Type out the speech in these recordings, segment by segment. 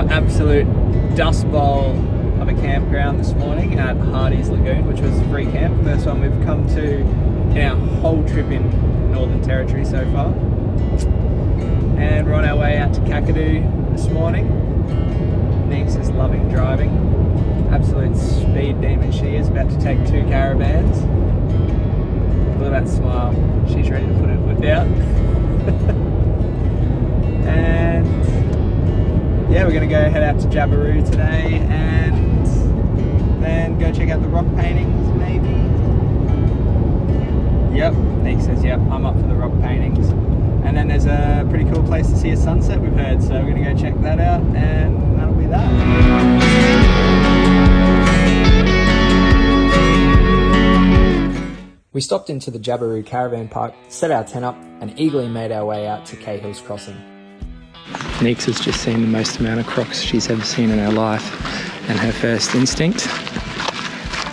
Absolute dust bowl of a campground this morning at Hardy's Lagoon, which was a free camp. First one we've come to in our whole trip in Northern Territory so far. And we're on our way out to Kakadu this morning. Neeks is loving driving. Absolute speed demon she is, about to take 2 caravans. Look at that smile. She's ready to put her foot down. And yeah, we're gonna go head out to Jabiru today and then go check out the rock paintings, maybe. Yep, Nick says yep, I'm up for the rock paintings. And then there's a pretty cool place to see a sunset, we've heard, so we're gonna go check that out, and that'll be that. We stopped into the Jabiru caravan park, set our tent up, and eagerly made our way out to Cahills Crossing. Neeks has just seen the most amount of crocs she's ever seen in her life, and her first instinct...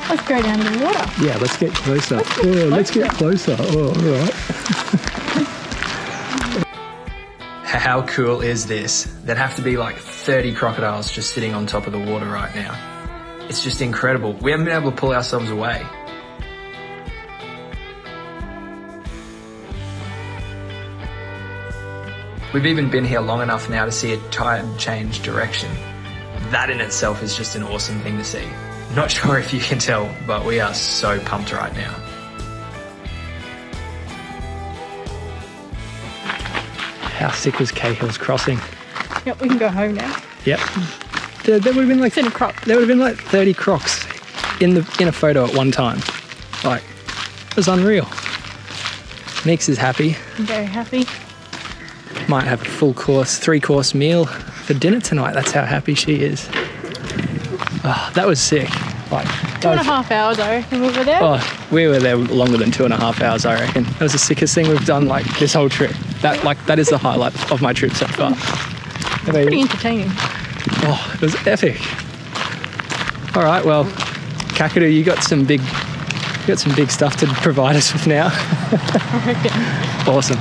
Let's go down to the water. Yeah, let's get closer. Let's get closer. Oh, all right. How cool is this? There'd have to be like 30 crocodiles just sitting on top of the water right now. It's just incredible. We haven't been able to pull ourselves away. We've even been here long enough now to see a tide change direction. That in itself is just an awesome thing to see. Not sure if you can tell, but we are so pumped right now. How sick was Cahills Crossing? Yep, we can go home now. Yep. There would have been like 30 crocs in a photo at one time. Like, it was unreal. Neeks is happy. Very happy. Might have a full course, 3-course meal for dinner tonight. That's how happy she is. Oh, that was sick. Like 2.5 hours, I reckon, we were there. Oh, we were there longer than 2.5 hours, I reckon. That was the sickest thing we've done like this whole trip. That is the highlight of my trip so far. Pretty entertaining. Oh, it was epic. All right, well, Kakadu, you got some big stuff to provide us with now. I reckon. Awesome.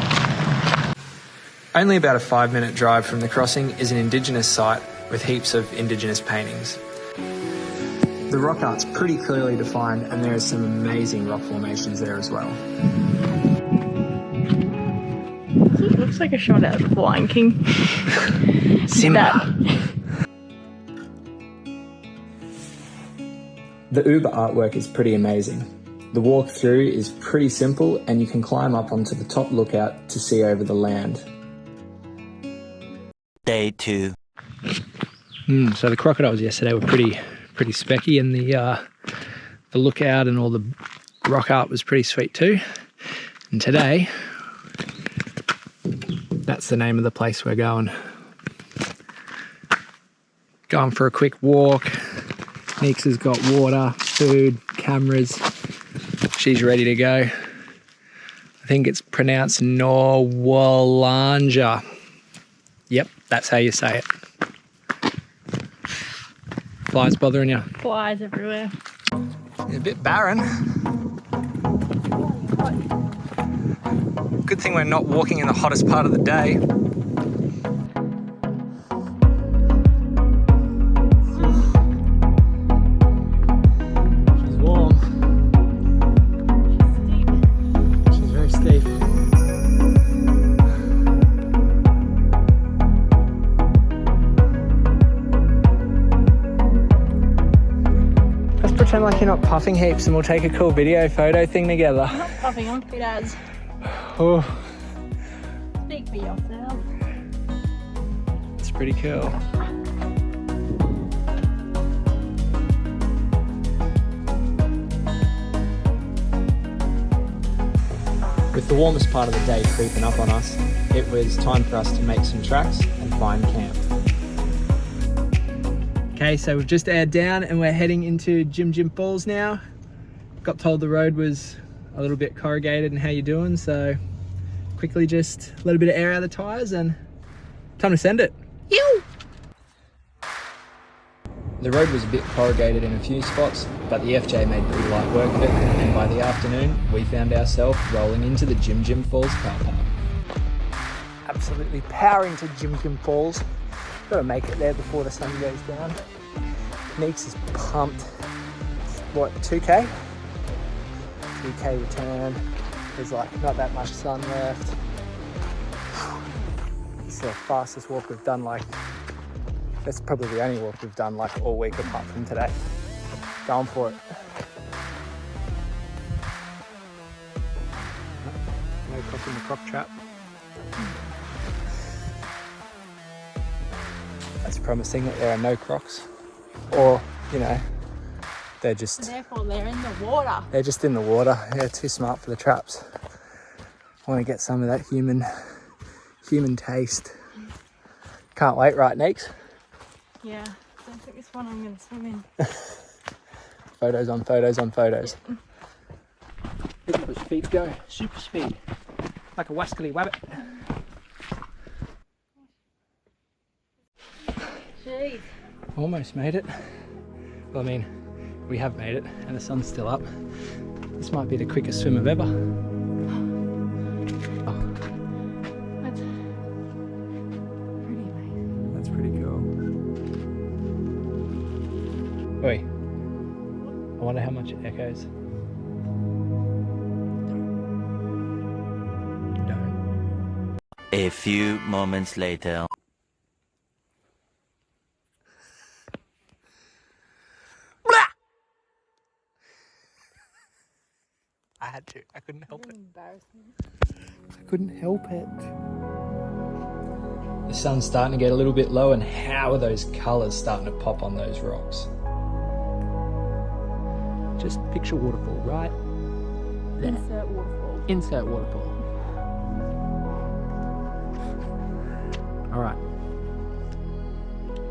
Only about a 5-minute drive from the crossing is an Indigenous site with heaps of Indigenous paintings. The rock art's pretty clearly defined, and there are some amazing rock formations there as well. It looks like a shot out of The Lion King. Simba. The Ubirr artwork is pretty amazing. The walk through is pretty simple, and you can climb up onto the top lookout to see over the land. Day 2. So the crocodiles yesterday were pretty specky, and the lookout and all the rock art was pretty sweet too. And today, that's the name of the place we're going. Going for a quick walk. Neeks has got water, food, cameras. She's ready to go. I think it's pronounced Norwalanja. Yep, that's how you say it. Flies bothering you? Flies everywhere. It's a bit barren. Good thing we're not walking in the hottest part of the day. She's warm. She's very steep. Pretend like you're not puffing heaps and we'll take a cool photo thing together. I'm not puffing on it as. Oh. Speak for yourself. It's pretty cool. With the warmest part of the day creeping up on us, it was time for us to make some tracks and find camp. Okay, so we've just aired down and we're heading into Jim Falls now. Got told the road was a little bit corrugated and how you doing, so quickly just let a bit of air out of the tyres and time to send it. Ew! The road was a bit corrugated in a few spots, but the FJ made pretty light work of it, and by the afternoon, we found ourselves rolling into the Jim Jim Falls car park. Absolutely powering to Jim Jim Falls. Gotta make it there before the sun goes down. Neeks is pumped. What, 2K? 2K return. There's like not that much sun left. It's the fastest walk we've done, like, that's probably the only walk we've done like all week apart from today. Going for it. No croc in the croc trap. That's promising that there are no crocs. Or, you know, they're just... Therefore they're in the water. They're just in the water. They're too smart for the traps. I want to get some of that human taste. Can't wait, right, Neeks? Yeah, I don't think this one I'm going to swim in. Photos on photos on photos. Look at those feet go. Super speed. Like a wascally wabbit. Jeez. Almost made it. Well, I mean, we have made it and the sun's still up. This might be the quickest swim of ever. Oh, That's pretty amazing. that's pretty cool. Oi. I wonder how much it echoes. Don't. A few moments later. I had to. I couldn't help it. Embarrassing. I couldn't help it. The sun's starting to get a little bit low, and how are those colours starting to pop on those rocks? Just picture waterfall, right? There. Insert waterfall. Insert waterfall. All right.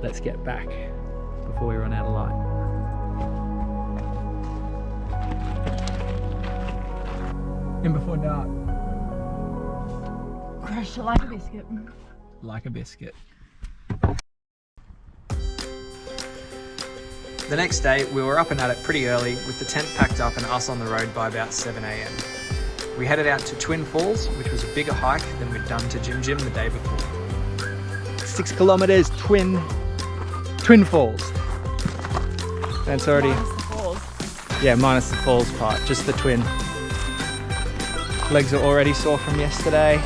Let's get back before we run out of light. And before dark. Crushed it like a biscuit. Like a biscuit. The next day, we were up and at it pretty early with the tent packed up and us on the road by about 7 a.m. We headed out to Twin Falls, which was a bigger hike than we'd done to Jim Jim the day before. 6 kilometers, Twin Falls. And it's already, Minus the falls. yeah, minus the falls part, just the twin. Legs are already sore from yesterday.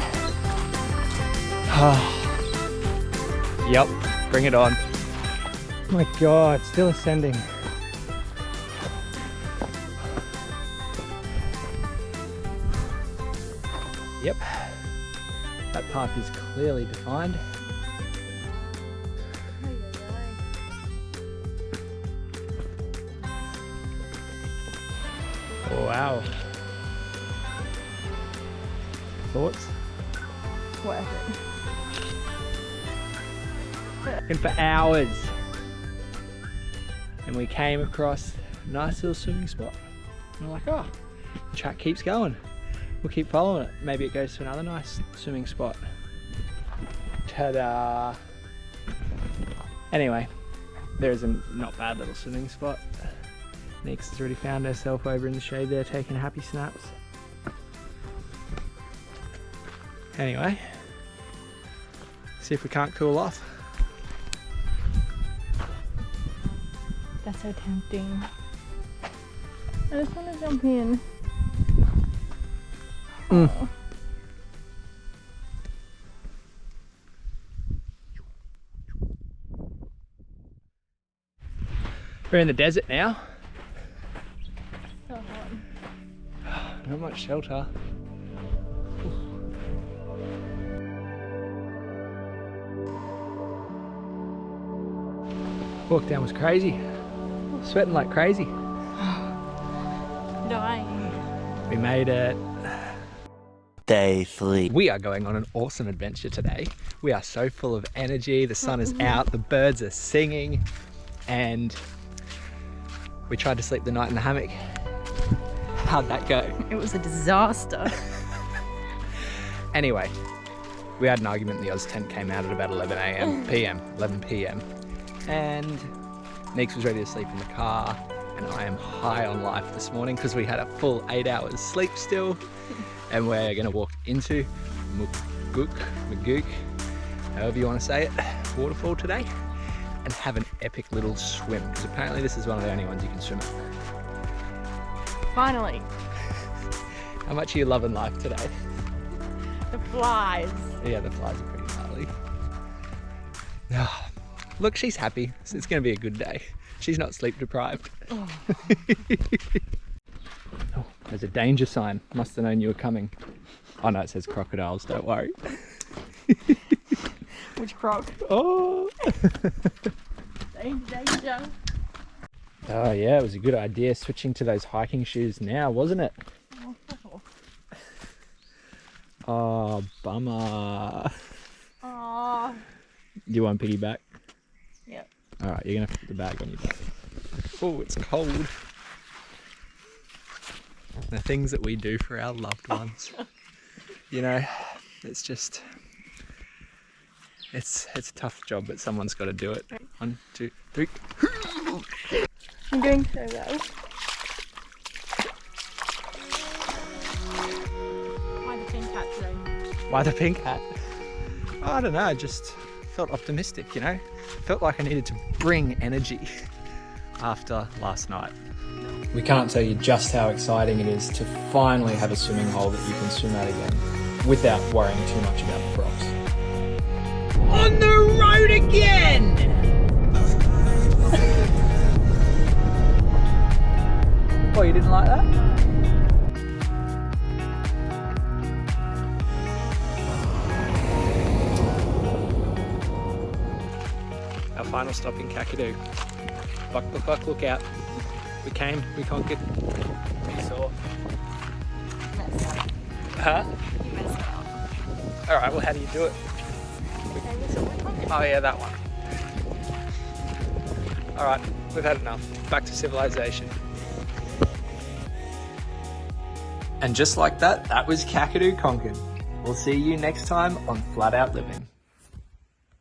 Yep, bring it on. Oh my God, still ascending. Yep, that path is clearly defined. Wow. Thoughts? Worth it. And for hours. And we came across a nice little swimming spot. And we're like, oh, the track keeps going. We'll keep following it. Maybe it goes to another nice swimming spot. Ta-da! Anyway, there's a not bad little swimming spot. Neeks has already found herself over in the shade there taking happy snaps. Anyway, see if we can't cool off. That's so tempting. I just want to jump in. Mm. Oh. We're in the desert now. So hot. Not much shelter. Walk down was crazy. Sweating like crazy. Dying. We made it. Day 3. We are going on an awesome adventure today. We are so full of energy. The sun is out, the birds are singing, and we tried to sleep the night in the hammock. How'd that go? It was a disaster. Anyway, We had an argument and the Oz tent came out at about 11 p.m. And Neeks was ready to sleep in the car, and I am high on life this morning because we had a full 8 hours sleep still, and we're going to walk into Maguk, however you want to say it, waterfall today, and have an epic little swim, because apparently this is one of the only ones you can swim at. Finally. How much are you loving life today? The flies. Yeah, the flies are pretty gnarly. Oh, look, she's happy. So it's going to be a good day. She's not sleep deprived. Oh. Oh, there's a danger sign. Must have known you were coming. Oh no, it says crocodiles, don't worry. Which croc? Oh! Danger. Oh yeah, it was a good idea switching to those hiking shoes now, wasn't it? Oh, bummer. Oh. Do you want piggyback? Yep. Alright, you're going to put the bag on your back. Oh, it's cold. The things that we do for our loved ones. You know, it's just... It's a tough job, but someone's got to do it. 1, 2, 3. I'm doing so well. Why the pink hat today? Why the pink hat? Oh, I don't know, I just felt optimistic, you know? Felt like I needed to bring energy after last night. We can't tell you just how exciting it is to finally have a swimming hole that you can swim at again without worrying too much about the props. On the road again! Oh, you didn't like that? Our final stop in Kakadu. Buck, look out. We came, we conquered. We saw. Huh? You messed it up. Alright, well how do you do it? Oh yeah, that one. Alright, we've had enough. Back to civilization. And just like that, that was Kakadu conquered. We'll see you next time on Flat Out Living.